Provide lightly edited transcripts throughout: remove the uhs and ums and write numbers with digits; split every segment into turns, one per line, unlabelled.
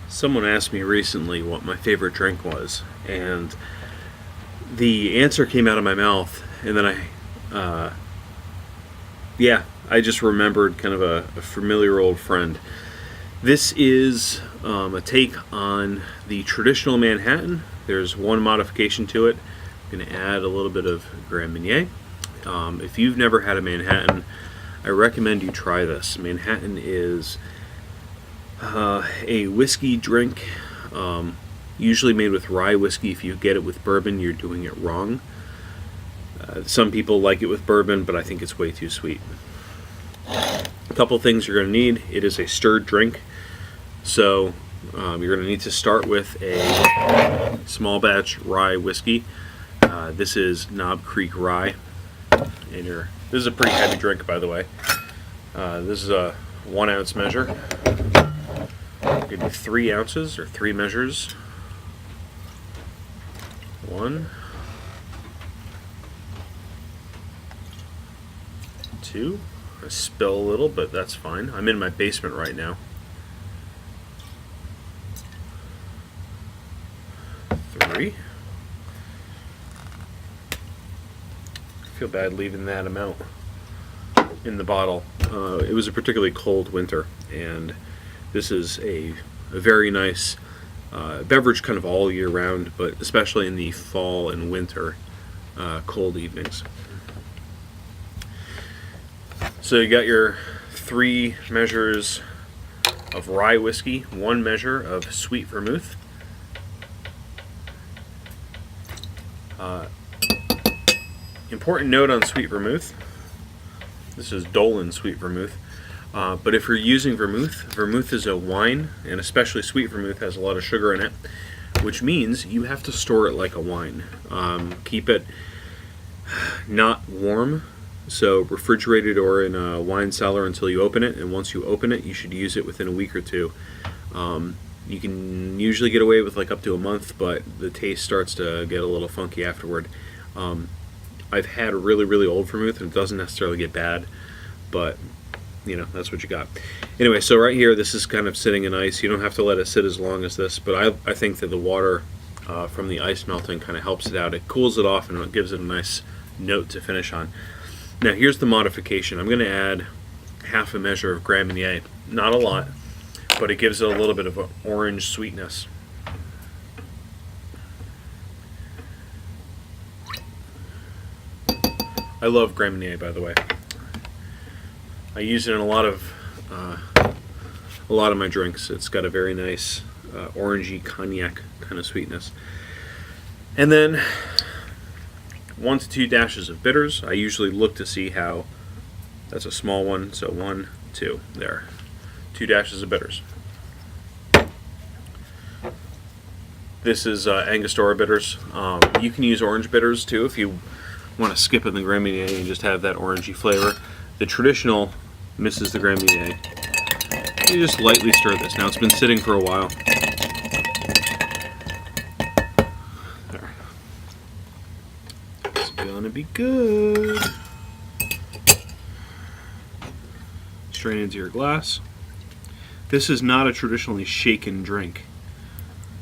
Someone asked me recently what my favorite drink was, and the answer came out of my mouth, and then I just remembered kind of a familiar old friend. This is a take on the traditional Manhattan. There's one modification to it. I'm going to add a little bit of Grand Marnier. If you've never had a Manhattan, I recommend you try this. Manhattan is a whiskey drink, usually made with rye whiskey. If you get it with bourbon, you're doing it wrong. Some people like it with bourbon, but I think it's way too sweet. A couple things you're going to need. It is a stirred drink, so you're going to need to start with a small batch rye whiskey. This is Knob Creek Rye, and this is a pretty heavy drink, by the way. This is a 1 ounce measure. Maybe 3 ounces or 3 measures. 1, 2. I spill a little, but that's fine. I'm in my basement right now. 3. I feel bad leaving that amount in the bottle. It was a particularly cold winter, and this is a very nice beverage kind of all year round, but especially in the fall and winter cold evenings. So you got your 3 measures of rye whiskey, 1 measure of sweet vermouth, important note on sweet vermouth. This is Dolan sweet vermouth. But if you're using vermouth is a wine, and especially sweet vermouth has a lot of sugar in it, which means you have to store it like a wine. Keep it not warm, so refrigerated or in a wine cellar until you open it, and once you open it, you should use it within a week or 2. You can usually get away with like up to a month, but the taste starts to get a little funky afterward. I've had really, really old vermouth, and it doesn't necessarily get bad, but you know, that's what you got. Anyway, so right here, this is kind of sitting in ice. You don't have to let it sit as long as this, but I think that the water from the ice melting kind of helps it out. It cools it off, and it gives it a nice note to finish on. Now, here's the modification. I'm going to add half a measure of Grand Marnier. Not a lot, but it gives it a little bit of an orange sweetness. I love Grand Marnier, by the way. I use it in a lot of my drinks. It's got a very nice orangey cognac kind of sweetness. And then 1 to 2 dashes of bitters. I usually look to see how. That's a small one, so 1, 2 there. 2 dashes of bitters. This is Angostura bitters. You can use orange bitters too if you want to skip in the Grand Marnier and just have that orangey flavor. The traditional misses the Grand Marnier. You just lightly stir this. Now it's been sitting for a while. There. It's gonna be good. Strain into your glass. This is not a traditionally shaken drink.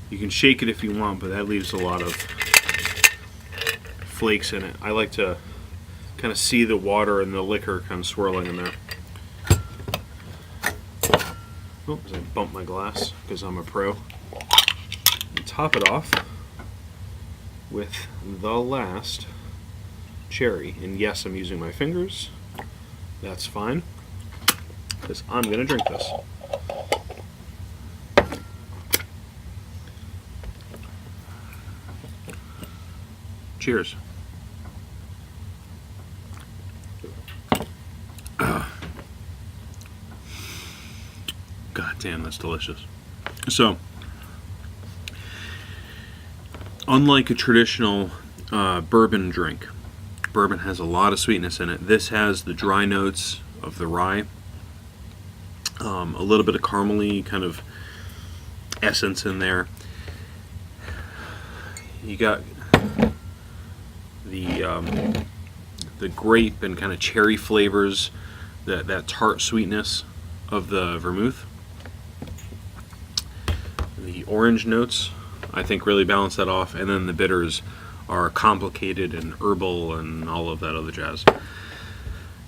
You can shake it if you want, but that leaves a lot of flakes in it. I like to kind of see the water and the liquor kind of swirling in there. Oh, as I bump my glass because I'm a pro. And top it off with the last cherry. And yes, I'm using my fingers. That's fine, because I'm going to drink this. Cheers. God damn, that's delicious. So, unlike a traditional bourbon drink, bourbon has a lot of sweetness in it. This has the dry notes of the rye, a little bit of caramely kind of essence in there. You got the grape and kind of cherry flavors, that tart sweetness of the vermouth. orange notes, I think, really balance that off, and then the bitters are complicated and herbal and all of that other jazz.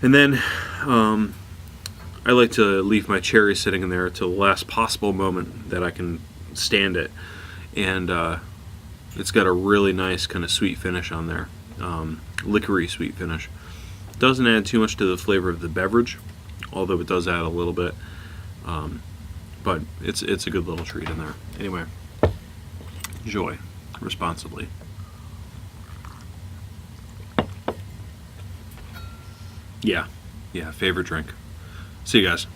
And then I like to leave my cherry sitting in there till the last possible moment that I can stand it, and it's got a really nice kind of sweet finish on there, liquory sweet finish. Doesn't add too much to the flavor of the beverage, although it does add a little bit, but it's a good little treat in there. Anyway, enjoy responsibly. Yeah, favorite drink. See you guys.